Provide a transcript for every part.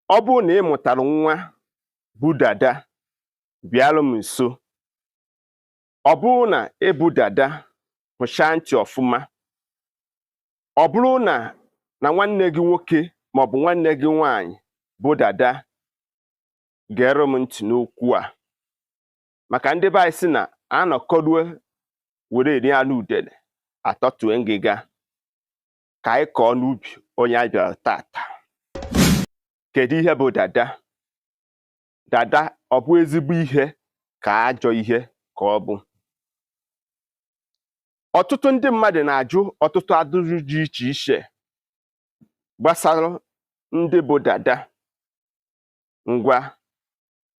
Ọ bụrụ na ị mụtara nwa bụ dada, bịalụ m nso. Ọ bụrụ na ị bụ dada, hụchaa ntị ọfụma. Ọ bụrụ na nwanne gị nwoke maọbụ nwanne gị nwaanyị bụ dada, gere m ntị n'okwu a. Maka ndị be anyị sị na anọkọrue were eri anụ udele atọtue ngịga, ka anyị kọọ n'ubi onye anyị bịara tata. Kedu ihe bụ dada? Dada ọ bụ ezigbo ihe ka ajọ ihe ka ọ bụ? Ọtụtụ ndị mmadụ na-ajụ ọtụtụ ajụjụ dị iche iche gbasara ndị bụ dada. Ngwa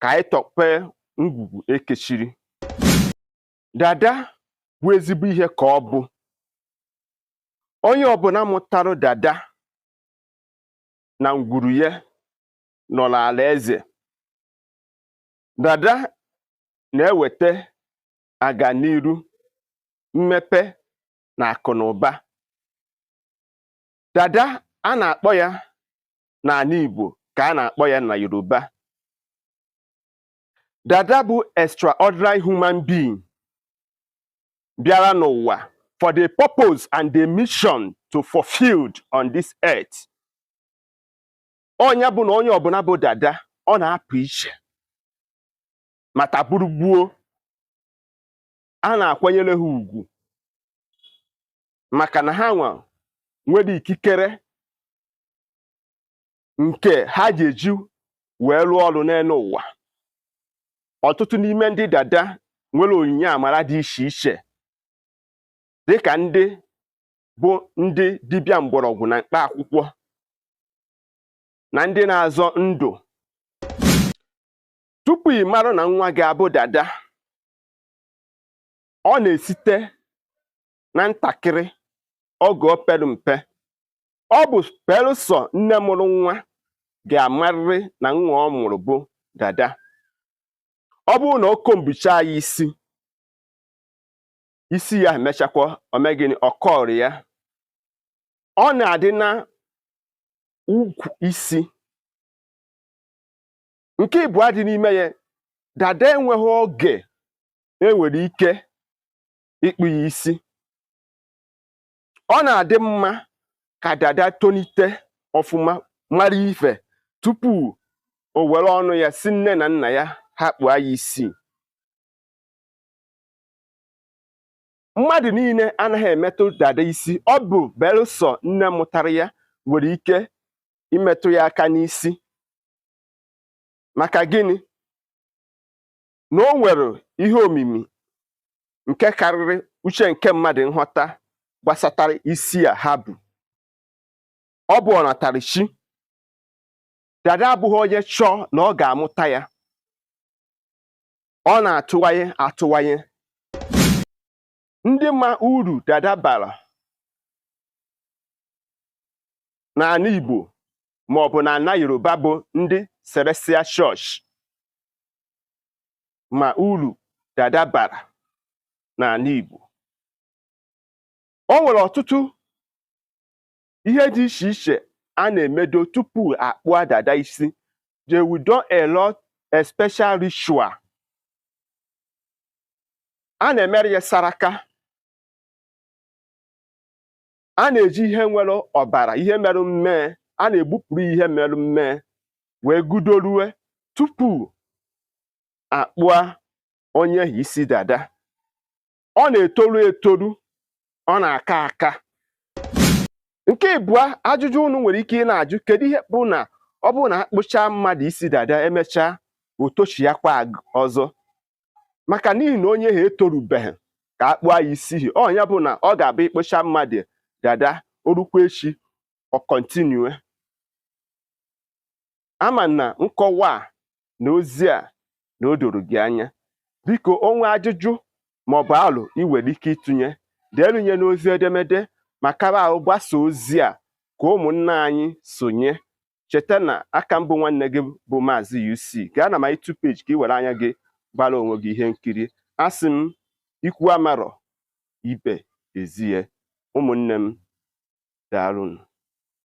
ka anyị tọpee ngwugwu ekechiri. Dada bụ ezigbo ihe ka ọ bụ. Onye ọbụla mụtara dada na ngwuru ya nọ n'ala eze. Dada na-eweta aganiru, mmepe na akụ na ụba. Dada a na-akpọ ya n'ala Igbo ka a na-akpọ ya na Yoruba. Dada bụ extraordinary human being bịara n'ụwa for the purpose and the mission to fulfilled on this earth. Onye bụ na onye ọbụla bụ dada, ọ na-apụ iche maka gburugburu. A na-akwanyere ha ugwu maka na ha nwere ikikere nke ha ji eji wee rụọ ọrụ n'elu ụwa. Ọtụtụ n'ime ndị dada nwere onyinye amara dị iche iche, dịka ndị bụ ndị dibịa mgbọrọgwụ na mkpa akwụkwọ na ndị na-azọ ndụ. Tupu ị mara na nwa gị abụ dada, ọ na-esite na ntakịrị oge o pere mpe. Ọ bụ belụsọ nne mụrụ nwa ga-amarịrị na nwa ọ mụrụ bụ dada. Ọ bụrụ na o kombucha ya isi ya emechakwa omegịnị ọkọrị ya. Ọ na-adị na ukwu isi. Nke ịbụọ dị n'ime ya, dada enweghị oge enwere ike ịkpụ ya isi. Ọ na-adị mma ka dada tonite ọfụma, mara ife tupu o were ọnụ ya si nne na nna ya ha kpụọ ya isi. Mmadụ niile anaghị emetụ dada isi. Ọ bụ belụsọ nne mụtara ya nwere ike imetụ ya aka n'isi. Maka gịnị? Na o nwere ihe omimi nke karịrị uche nke mmadụ nghọta gbasatara isi a ha bụ. Ọ bụ ọnatarichi. Dada abụghị onye chọọ na ọ ga-amụta ya. Ọ na-atụwanye atụwanye. Ndị ma uru dada bara n'ala Igbo maọbụ n'ala Yoruba bụ ndị Celestial Church. Ma uru dada bara n'ala Igbo, o nwere ọtụtụ ihe dị iche iche a na-emedo tupu akpụa dada isi. They will do a lot a special ritual. A na-emere ya saraka. A na-eji ihe nwere ọbara, ihe mere mmee, a na-egbupụrụ ihe mere mmee wee gudorue tupu akpụa onye isi dada. Ọ na-etoru etoru, ọ na-aka aka. Nke ịbụọ ajụjụ unu nwere ike ị na-ajụ, kedu ihe bụ na ọ bụrụ na akpụcha mmadụ isi dada, emechaa o tochiakwa ọzọ? Maka n'ihi na onye ha etorubeghị ka akpụa ya isi. Ọnya bụ na ọ ga-abụ ịkpụcha mmadụ dada, orukwa echi ọ kọntinue. Ama na nkọwa a na ozi a na o doro gị anya. Biko, onwe ajụjụ maọbụ alụ ị nwere ike ịtụnye, deelunye n'ozi edemede maka ahụ gbasa ozi a ka ụmụnna anyị sonye. Cheta na aka mbụ nwanne gị bụ Maazị UC. Gaa na my YouTube page ka ị were anya gị gbara onwe gị ihe nkiri. Asị m, ikwu amarọ ibe ezie. Ụmụnne m, daalụnụ.